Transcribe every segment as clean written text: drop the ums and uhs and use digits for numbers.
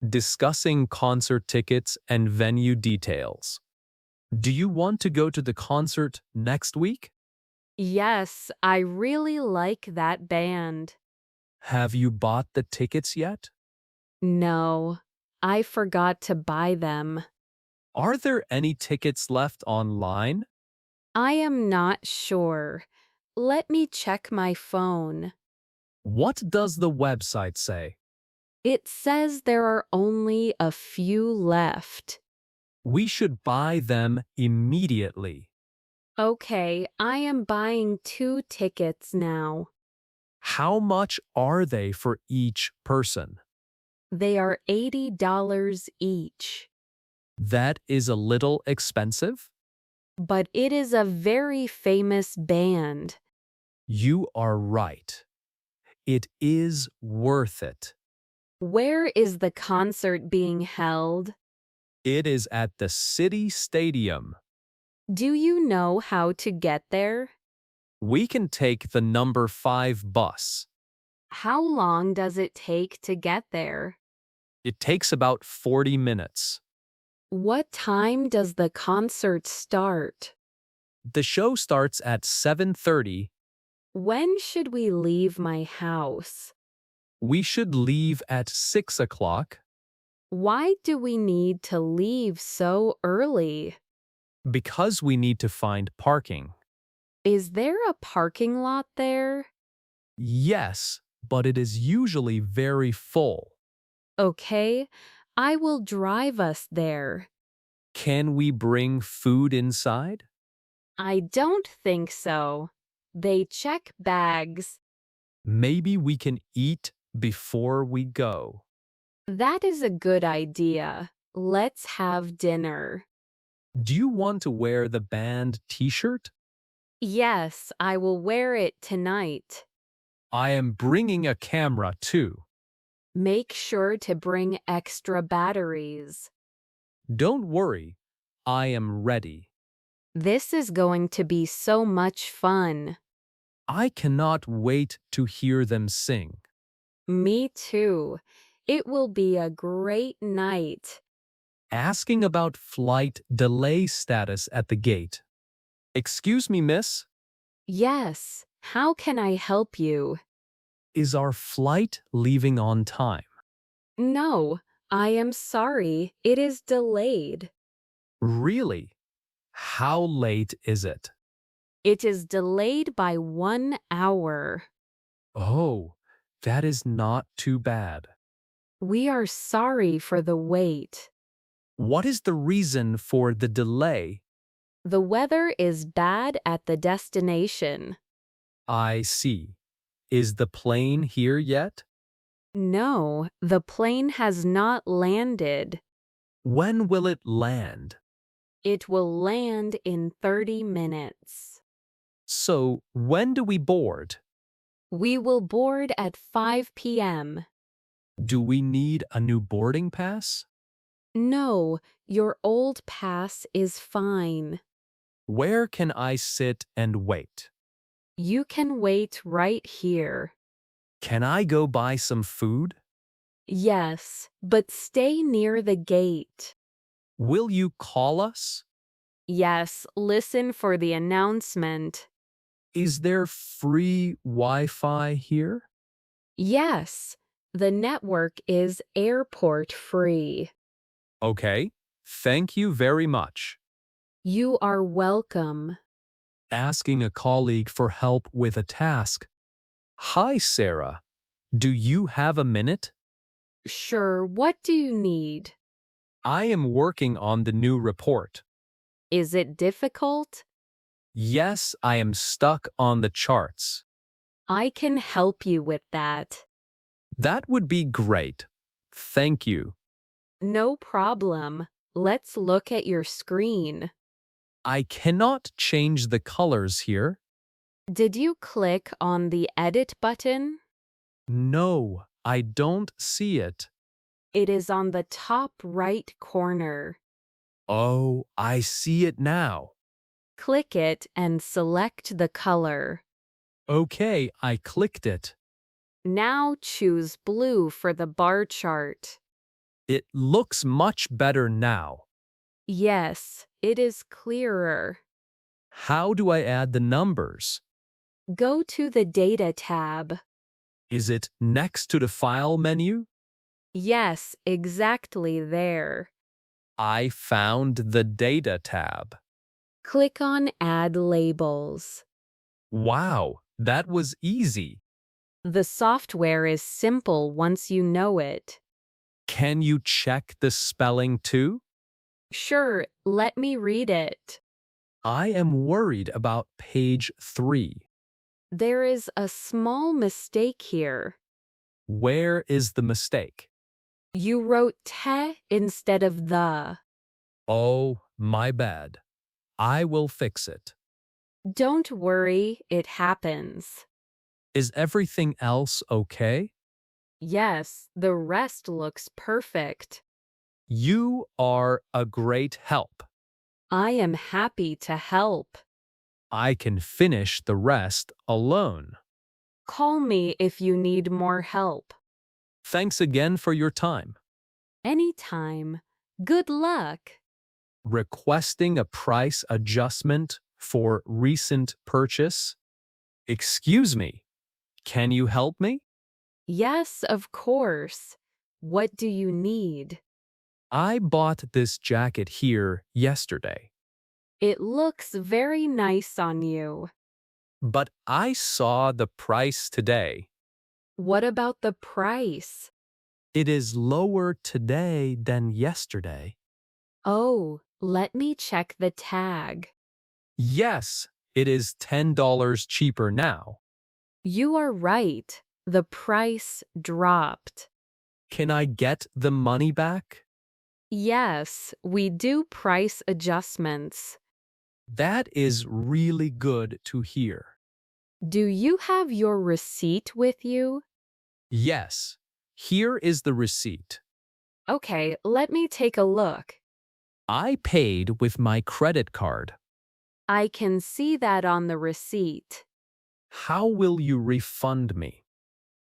discussing concert tickets and venue details. Do you want to go to the concert next week? Yes, I really like that band. Have you bought the tickets yet? No, I forgot to buy them. Are there any tickets left online? I am not sure. Let me check my phone. What does the website say? It says there are only a few left. We should buy them immediately. Okay, I am buying 2 tickets now. How much are they for each person? They are $80 each. That is a little expensive. But it is a very famous band. You are right. It is worth it. Where is the concert being held? It is at the City Stadium. Do you know how to get there? We can take the number 5 bus. How long does it take to get there? It takes about 40 minutes. What time does the concert start? The show starts at 7:30. When should we leave my house? We should leave at 6 o'clock Why do we need to leave so early? because we need to find parking. Is there a parking lot there? Yes, but it is usually very full. Okay, I will drive us there. Can we bring food inside? I don't think so. They check bags. Maybe we can eat before we go. That is a good idea. Let's have dinner. Do you want to wear the band t-shirt? Yes, I will wear it tonight. I am bringing a camera too. Make sure to bring extra batteries. Don't worry, I am ready. This is going to be so much fun. I cannot wait to hear them sing. Me too. It will be a great night. Asking about flight delay status at the gate. Excuse me, miss, Yes, how can I help you? is our flight leaving on time? No, I am sorry, it is delayed. Really? How late is it? It is delayed by 1 hour. Oh, that is not too bad. We are sorry for the wait. What is the reason for the delay? The weather is bad at the destination. I see. Is the plane here yet? No, the plane has not landed. When will it land? It will land in 30 minutes. So, when do we board? We will board at 5 p.m. Do we need a new boarding pass? No, your old pass is fine. Where can I sit and wait? You can wait right here. Can I go buy some food? Yes, but stay near the gate. Will you call us? Yes, listen for the announcement. Is there free Wi-Fi here? Yes, the network is airport free. Okay, thank you very much. You are welcome. Asking a colleague for help with a task. Hi, Sarah. Do you have a minute? Sure, what do you need? I am working on the new report. Is it difficult? Yes, I am stuck on the charts. I can help you with that. That would be great. Thank you. No problem. Let's look at your screen. I cannot change the colors here. Did you click on the edit button? No, I don't see it. It is on the top right corner. Oh, I see it now. Click it and select the color. Okay, I clicked it. Now choose blue for the bar chart. It looks much better now. Yes, it is clearer. How do I add the numbers? Go to the Data tab. Is it next to the File menu? Yes, exactly there. I found the Data tab. Click on Add Labels. Wow, that was easy. The software is simple once you know it. Can you check the spelling too? Sure, let me read it. I am worried about page 3. There is a small mistake here. Where is the mistake? You wrote te instead of the. Oh, my bad. I will fix it. Don't worry, it happens. Is everything else okay? Yes, the rest looks perfect. You are a great help. I am happy to help. I can finish the rest alone. Call me if you need more help. Thanks again for your time. Anytime. Good luck. Requesting a price adjustment for recent purchase? Excuse me, can you help me? Yes, of course. What do you need? I bought this jacket here yesterday, It looks very nice on you. but I saw the price today. What about the price? It is lower today than yesterday. Oh, let me check the tag. Yes, it is $10 cheaper now. You are right. The price dropped. Can I get the money back? Yes, we do price adjustments. That is really good to hear. Do you have your receipt with you? Yes, here is the receipt. Okay, let me take a look. I paid with my credit card. I can see that on the receipt. How will you refund me?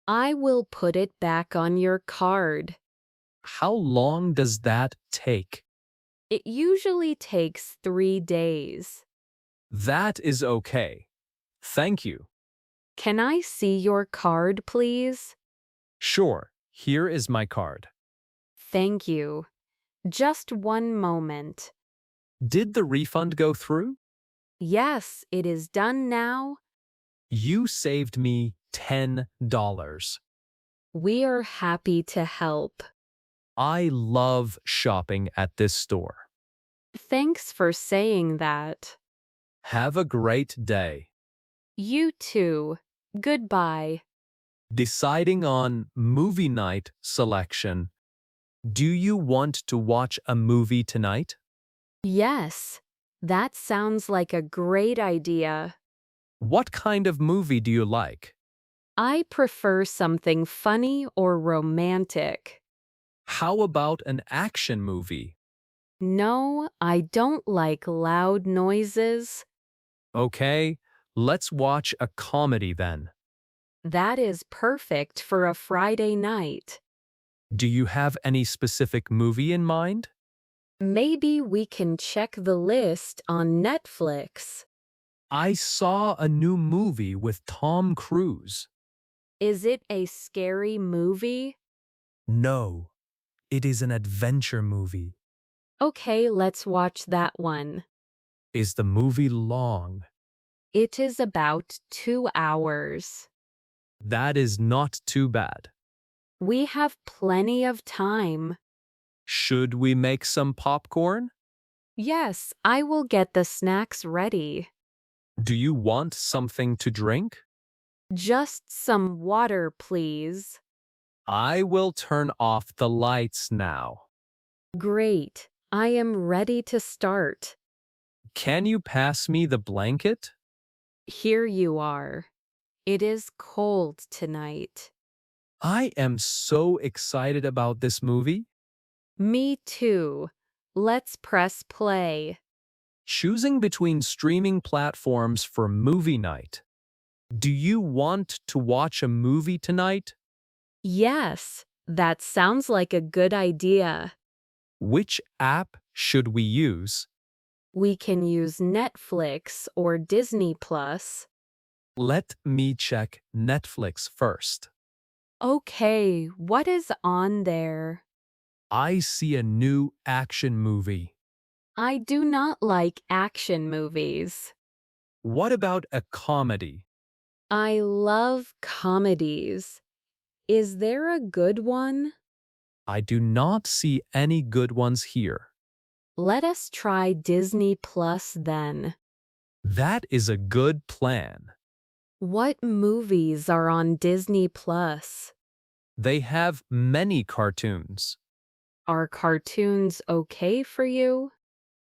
I will put it back on your card. How long does that take? It usually takes 3 days. That is okay. Thank you. Can I see your card, please? Sure, here is my card. Thank you. Just one moment. Did the refund go through? Yes, it is done now. You saved me $10. We are happy to help. I love shopping at this store. Thanks for saying that. Have a great day. You too. Goodbye. Deciding on movie night selection. Do you want to watch a movie tonight? Yes, that sounds like a great idea. What kind of movie do you like? I prefer something funny or romantic. How about an action movie? No, I don't like loud noises. Okay, let's watch a comedy then. That is perfect for a Friday night. Do you have any specific movie in mind? Maybe we can check the list on Netflix. I saw a new movie with Tom Cruise. Is it a scary movie? No, it is an adventure movie. Okay, let's watch that one. Is the movie long? It is about 2 hours. That is not too bad. We have plenty of time. Should we make some popcorn? Yes, I will get the snacks ready. Do you want something to drink? Just some water, please. I will turn off the lights now. Great. I am ready to start. Can you pass me the blanket? Here you are. It is cold tonight. I am so excited about this movie. Me too. Let's press play. Choosing between streaming platforms for movie night. Do you want to watch a movie tonight? Yes, That sounds like a good idea. Which app should we use? We can use Netflix or Disney Plus. Let me check Netflix first. Okay, what is on there? I see a new action movie. I do not like action movies. What about a comedy? I love comedies. Is there a good one? I do not see any good ones here. Let us try Disney Plus then. That is a good plan. What movies are on Disney Plus? They have many cartoons. Are cartoons okay for you?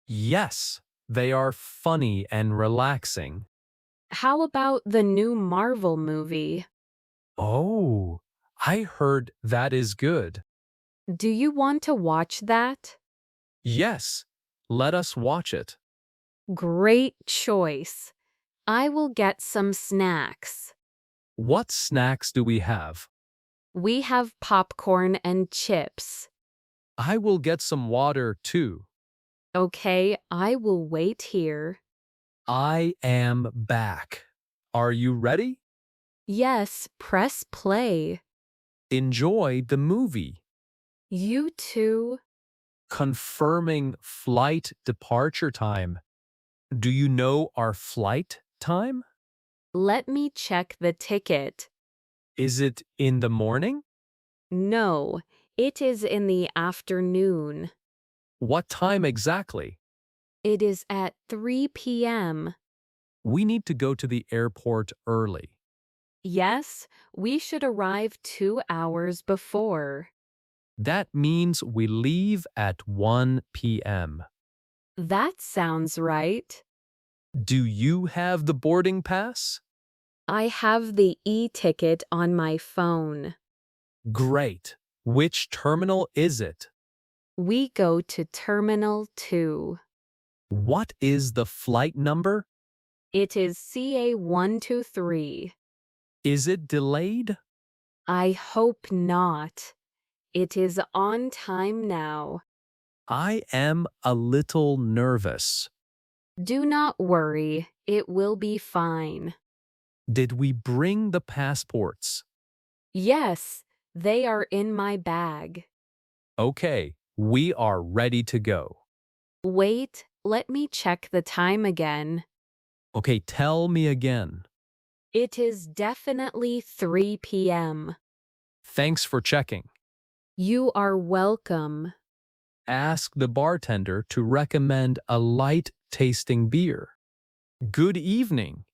Yes, they are funny and relaxing. How about the new Marvel movie? Oh, I heard that is good. Do you want to watch that? Yes, let us watch it. Great choice. I will get some snacks. What snacks do we have? We have popcorn and chips. I will get some water too. Okay, I will wait here. I am back. Are you ready? Yes, press play. Enjoy the movie. You too. Confirming flight departure time. Do you know our flight time? Let me check the ticket. Is it in the morning? No, it is in the afternoon. What time exactly? It is at 3 p.m. We need to go to the airport early. Yes, we should arrive 2 hours before. That means we leave at 1 p.m. That sounds right. Do you have the boarding pass? I have the e-ticket on my phone. Great. Which terminal is it? We go to Terminal 2. What is the flight number? It is CA123. Is it delayed? I hope not. It is on time now. I am a little nervous. Do not worry, it will be fine. Did we bring the passports? Yes, they are in my bag. Okay, we are ready to go. Wait, let me check the time again. Okay, tell me again. It is definitely 3 p.m. Thanks for checking. You are welcome. Ask the bartender to recommend a light tasting beer. Good evening.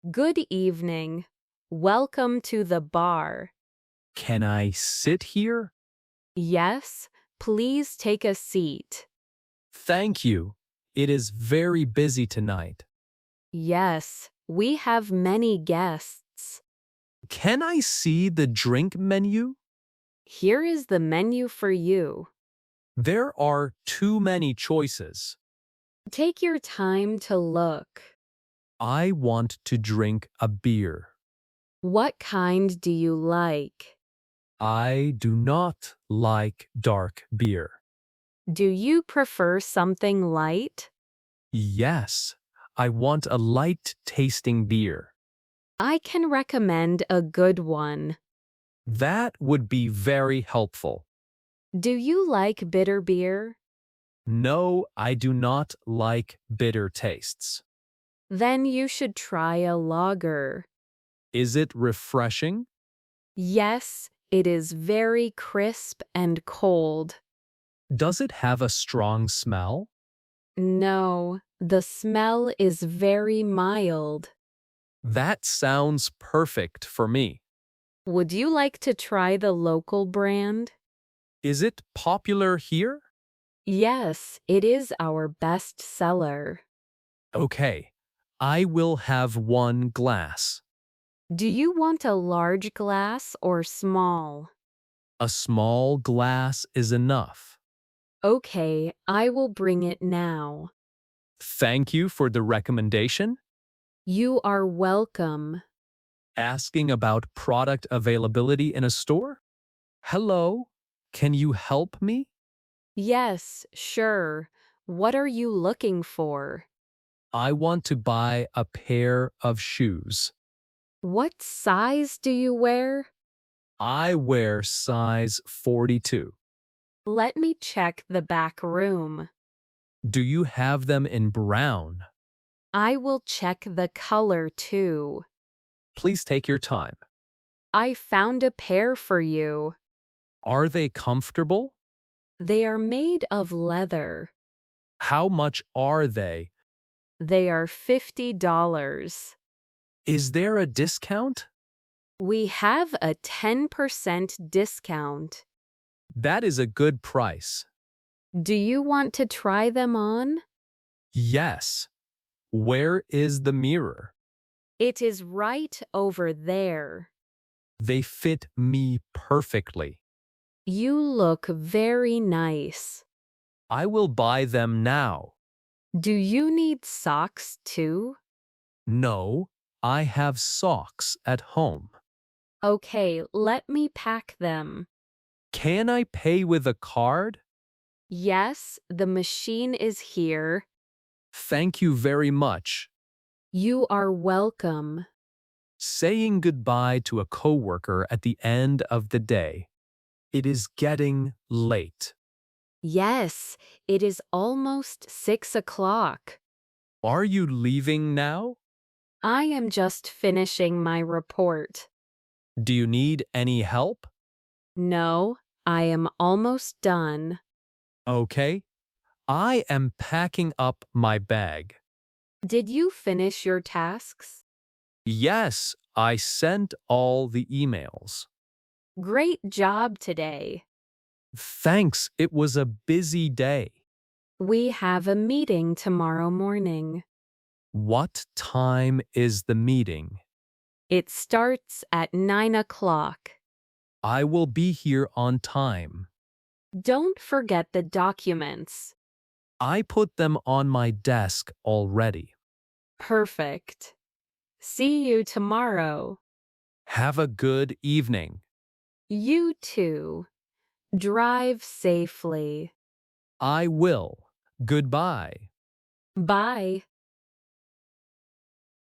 Good evening. Welcome to the bar. Can I sit here? Yes, please take a seat. Thank you. It is very busy tonight. Yes, we have many guests. Can I see the drink menu? Here is the menu for you. There are too many choices. Take your time to look. I want to drink a beer. What kind do you like? I do not like dark beer. Do you prefer something light? Yes, I want a light tasting beer. I can recommend a good one. That would be very helpful. Do you like bitter beer? No, I do not like bitter tastes. Then you should try a lager. Is it refreshing? Yes, it is very crisp and cold. Does it have a strong smell? No, the smell is very mild. That sounds perfect for me. Would you like to try the local brand? Is it popular here? Yes, it is our best seller. Okay, I will have one glass. Do you want a large glass or small? A small glass is enough. Okay, I will bring it now. Thank you for the recommendation. You are welcome. Asking about product availability in a store? Hello? Can you help me? Yes, sure. What are you looking for? I want to buy a pair of shoes. What size do you wear? I wear size 42. Let me check the back room. Do you have them in brown? I will check the color too. Please take your time. I found a pair for you. Are they comfortable? They are made of leather. How much are they? They are $50. Is there a discount? We have a 10% discount. That is a good price. Do you want to try them on? Yes. Where is the mirror? It is right over there. They fit me perfectly. You look very nice. I will buy them now. Do you need socks too? No, I have socks at home. Okay, let me pack them. Can I pay with a card? Yes, the machine is here. Thank you very much. You are welcome. Saying goodbye to a coworker at the end of the day. It is getting late. Yes, it is almost 6 o'clock. Are you leaving now? I am just finishing my report. Do you need any help? No, I am almost done. Okay. I am packing up my bag. Did you finish your tasks? Yes, I sent all the emails. Great job today. Thanks, it was a busy day. We have a meeting tomorrow morning. What time is the meeting? It starts at 9 o'clock. I will be here on time. Don't forget the documents. I put them on my desk already. Perfect. See you tomorrow. Have a good evening. You too. Drive safely. I will. Goodbye. Bye.